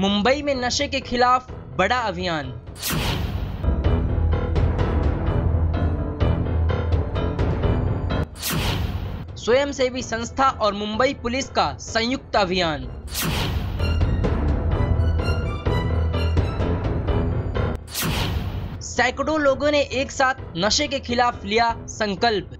मुंबई में नशे के खिलाफ बड़ा अभियान। स्वयंसेवी संस्था और मुंबई पुलिस का संयुक्त अभियान। सैकड़ों लोगों ने एक साथ नशे के खिलाफ लिया संकल्प।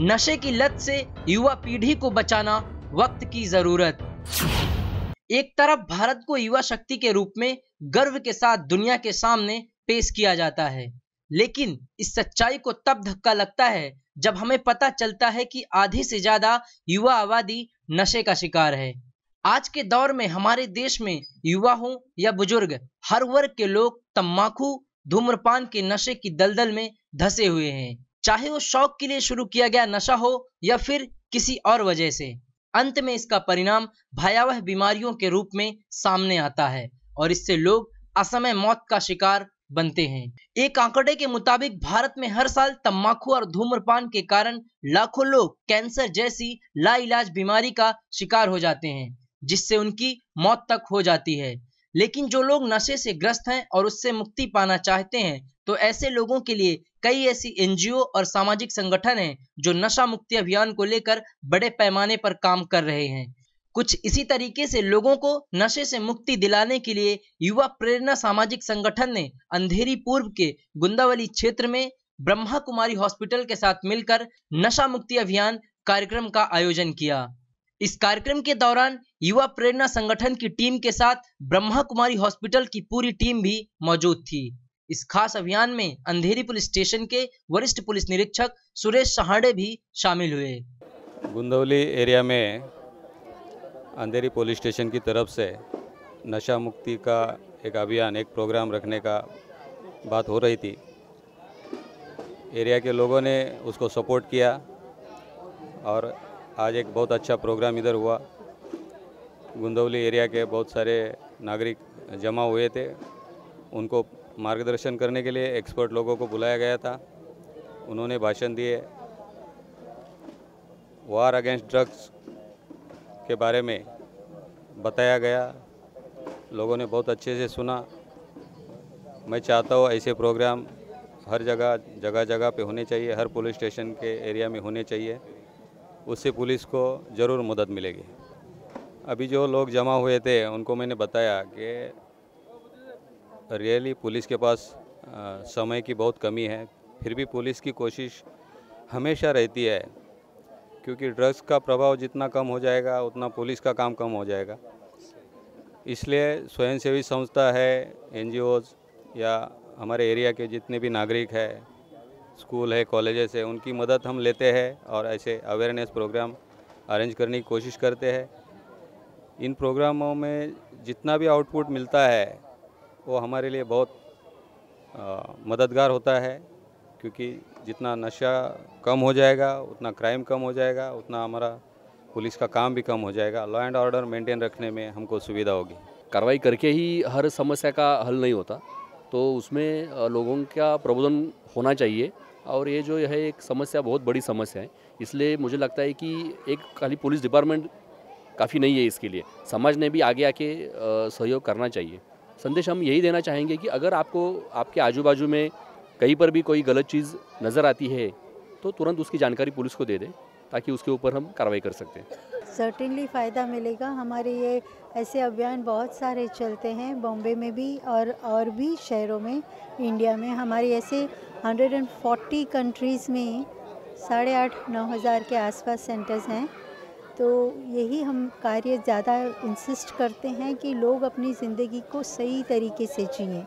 नशे की लत से युवा पीढ़ी को बचाना वक्त की जरूरत। एक तरफ भारत को युवा शक्ति के रूप में गर्व के साथ दुनिया के सामने पेश किया जाता है, लेकिन इस सच्चाई को तब धक्का लगता है जब हमें पता चलता है कि आधी से ज्यादा युवा आबादी नशे का शिकार है। आज के दौर में हमारे देश में युवा हो या बुजुर्ग, हर वर्ग के लोग तंबाकू, धूम्रपान के नशे की दलदल में धंसे हुए हैं। चाहे वो शौक के लिए शुरू किया गया नशा हो या फिर किसी और वजह से, अंत में इसका परिणाम भयावह बीमारियों के रूप में सामने आता है और इससे लोग असमय मौत का शिकार बनते हैं। एक आंकड़े के मुताबिक भारत में हर साल तंबाकू और धूम्रपान के कारण लाखों लोग कैंसर जैसी लाइलाज बीमारी का शिकार हो जाते हैं, जिससे उनकी मौत तक हो जाती है। लेकिन जो लोग नशे से ग्रस्त हैं और उससे मुक्ति पाना चाहते हैं, तो ऐसे लोगों के लिए कई ऐसी एनजीओ और सामाजिक संगठन हैं जो नशा मुक्ति अभियान को लेकर बड़े पैमाने पर काम कर रहे हैं। कुछ इसी तरीके से लोगों को नशे से मुक्ति दिलाने के लिए युवा प्रेरणा सामाजिक संगठन ने अंधेरी पूर्व के गुंदावली क्षेत्र में ब्रह्मा कुमारी हॉस्पिटल के साथ मिलकर नशा मुक्ति अभियान कार्यक्रम का आयोजन किया। इस कार्यक्रम के दौरान युवा प्रेरणा संगठन की टीम के साथ ब्रह्मा कुमारी हॉस्पिटल की पूरी टीम भी मौजूद थी। इस खास अभियान में अंधेरी पुलिस स्टेशन के वरिष्ठ पुलिस निरीक्षक सुरेश सहाड़े भी शामिल हुए। गुंदौली एरिया में अंधेरी पुलिस स्टेशन की तरफ से नशा मुक्ति का एक अभियान, एक प्रोग्राम रखने का बात हो रही थी। एरिया के लोगों ने उसको सपोर्ट किया और आज एक बहुत अच्छा प्रोग्राम इधर हुआ। गुंदौली एरिया के बहुत सारे नागरिक जमा हुए थे, उनको मार्गदर्शन करने के लिए एक्सपर्ट लोगों को बुलाया गया था। उन्होंने भाषण दिए। वार अगेंस्ट ड्रग्स के बारे में बताया गया, लोगों ने बहुत अच्छे से सुना। मैं चाहता हूँ ऐसे प्रोग्राम हर जगह पे होने चाहिए, हर पुलिस स्टेशन के एरिया में होने चाहिए। उससे पुलिस को ज़रूर मदद मिलेगी। अभी जो लोग जमा हुए थे उनको मैंने बताया कि रियली पुलिस के पास समय की बहुत कमी है, फिर भी पुलिस की कोशिश हमेशा रहती है, क्योंकि ड्रग्स का प्रभाव जितना कम हो जाएगा उतना पुलिस का काम कम हो जाएगा। इसलिए स्वयंसेवी संस्था है, एनजीओज़ या हमारे एरिया के जितने भी नागरिक है, स्कूल है, कॉलेजेस है, उनकी मदद हम लेते हैं और ऐसे अवेयरनेस प्रोग्राम अरेंज करने की कोशिश करते हैं। इन प्रोग्रामों में जितना भी आउटपुट मिलता है वो हमारे लिए बहुत मददगार होता है, क्योंकि जितना नशा कम हो जाएगा उतना क्राइम कम हो जाएगा, उतना हमारा पुलिस का काम भी कम हो जाएगा। लॉ एंड ऑर्डर मेंटेन रखने में हमको सुविधा होगी। कार्रवाई करके ही हर समस्या का हल नहीं होता, तो उसमें लोगों का प्रबोधन होना चाहिए। और ये जो है एक समस्या बहुत बड़ी समस्या है, इसलिए मुझे लगता है कि एक खाली पुलिस डिपार्टमेंट काफ़ी नहीं है, इसके लिए समाज ने भी आगे आके सहयोग करना चाहिए। संदेश हम यही देना चाहेंगे कि अगर आपको आपके आजू बाजू में कहीं पर भी कोई गलत चीज़ नज़र आती है तो तुरंत उसकी जानकारी पुलिस को दे दें, ताकि उसके ऊपर हम कार्रवाई कर सकते हैं। सर्टेनली फ़ायदा मिलेगा। हमारे ये ऐसे अभियान बहुत सारे चलते हैं, बॉम्बे में भी और भी शहरों में, इंडिया में। हमारी ऐसे 140 कंट्रीज़ में 8,500-9 हज़ार के आसपास सेंटर्स हैं। तो यही हम कार्य ज़्यादा इंसिस्ट करते हैं कि लोग अपनी ज़िंदगी को सही तरीके से जिएं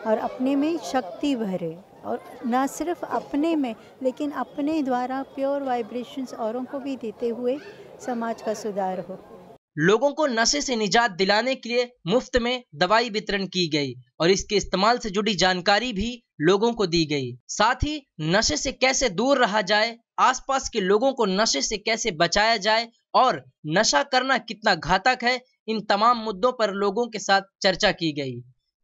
और अपने में शक्ति भरें, और ना सिर्फ अपने में लेकिन अपने द्वारा प्योर वाइब्रेशंस औरों को भी देते हुए समाज का सुधार हो। लोगों को नशे से निजात दिलाने के लिए मुफ्त में दवाई वितरण की गई और इसके इस्तेमाल से जुड़ी जानकारी भी लोगों को दी गई। साथ ही नशे से कैसे दूर रहा जाए, आसपास के लोगों को नशे से कैसे बचाया जाए और नशा करना कितना घातक है, इन तमाम मुद्दों पर लोगों के साथ चर्चा की गई।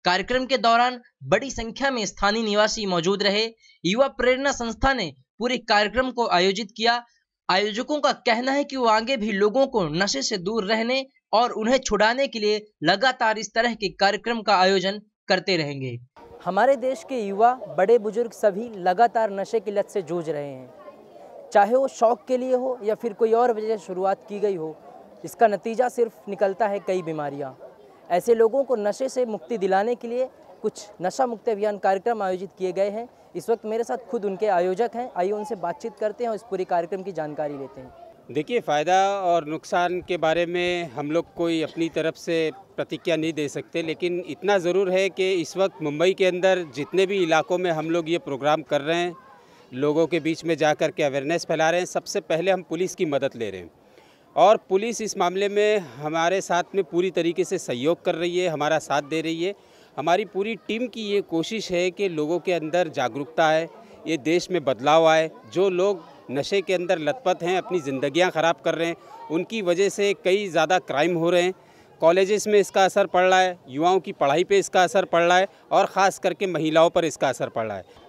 कार्यक्रम के दौरान बड़ी संख्या में स्थानीय निवासी मौजूद रहे। युवा प्रेरणा संस्था ने पूरे कार्यक्रम को आयोजित किया। आयोजकों का कहना है कि वो आगे भी लोगों को नशे से दूर रहने और उन्हें छुड़ाने के लिए लगातार इस तरह के कार्यक्रम का आयोजन करते रहेंगे। हमारे देश के युवा बड़े बुजुर्ग सभी लगातार नशे की लत से जूझ रहे हैं, चाहे वो शौक के लिए हो या फिर कोई और वजह से शुरुआत की गई हो। इसका नतीजा सिर्फ निकलता है कई बीमारियां। ऐसे लोगों को नशे से मुक्ति दिलाने के लिए कुछ नशा मुक्ति अभियान कार्यक्रम आयोजित किए गए हैं। इस वक्त मेरे साथ खुद उनके आयोजक हैं, आइए उनसे बातचीत करते हैं और इस पूरे कार्यक्रम की जानकारी लेते हैं। देखिए, फ़ायदा और नुकसान के बारे में हम लोग कोई अपनी तरफ से प्रतिक्रिया नहीं दे सकते, लेकिन इतना ज़रूर है कि इस वक्त मुंबई के अंदर जितने भी इलाकों में हम लोग ये प्रोग्राम कर रहे हैं, लोगों के बीच में जाकर के अवेयरनेस फैला रहे हैं, सबसे पहले हम पुलिस की मदद ले रहे हैं और पुलिस इस मामले में हमारे साथ में पूरी तरीके से सहयोग कर रही है, हमारा साथ दे रही है। हमारी पूरी टीम की ये कोशिश है कि लोगों के अंदर जागरूकता आए, ये देश में बदलाव आए। जो लोग नशे के अंदर लतपत हैं, अपनी ज़िंदगियां ख़राब कर रहे हैं, उनकी वजह से कई ज़्यादा क्राइम हो रहे हैं। कॉलेजेस में इसका असर पड़ रहा है, युवाओं की पढ़ाई पे इसका असर पड़ रहा है और ख़ास करके महिलाओं पर इसका असर पड़ रहा है।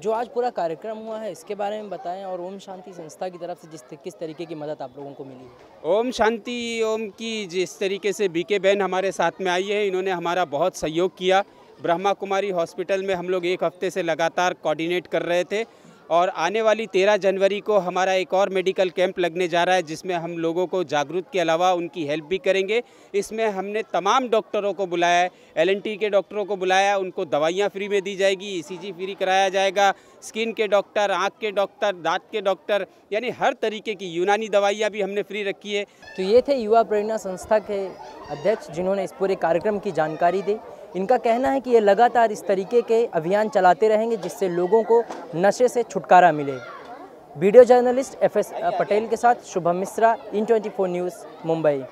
जो आज पूरा कार्यक्रम हुआ है इसके बारे में बताएं और ओम शांति संस्था की तरफ से किस तरीके की मदद आप लोगों को मिली है? ओम शांति ओम की जिस तरीके से बीके बहन हमारे साथ में आई है, इन्होंने हमारा बहुत सहयोग किया। ब्रह्मा कुमारी हॉस्पिटल में हम लोग एक हफ्ते से लगातार कोऑर्डिनेट कर रहे थे और आने वाली 13 जनवरी को हमारा एक और मेडिकल कैंप लगने जा रहा है, जिसमें हम लोगों को जागरूक के अलावा उनकी हेल्प भी करेंगे। इसमें हमने तमाम डॉक्टरों को बुलाया है, LNT के डॉक्टरों को बुलाया, उनको दवाइयाँ फ्री में दी जाएगी, ECG फ्री कराया जाएगा, स्किन के डॉक्टर, आँख के डॉक्टर, दांत के डॉक्टर, यानी हर तरीके की यूनानी दवाइयाँ भी हमने फ्री रखी है। तो ये थे युवा प्रेरणा संस्था के अध्यक्ष जिन्होंने इस पूरे कार्यक्रम की जानकारी दी। इनका कहना है कि ये लगातार इस तरीके के अभियान चलाते रहेंगे जिससे लोगों को नशे से छुटकारा मिले। वीडियो जर्नलिस्ट FS पटेल के साथ शुभम मिश्रा, IN24 न्यूज़, मुंबई।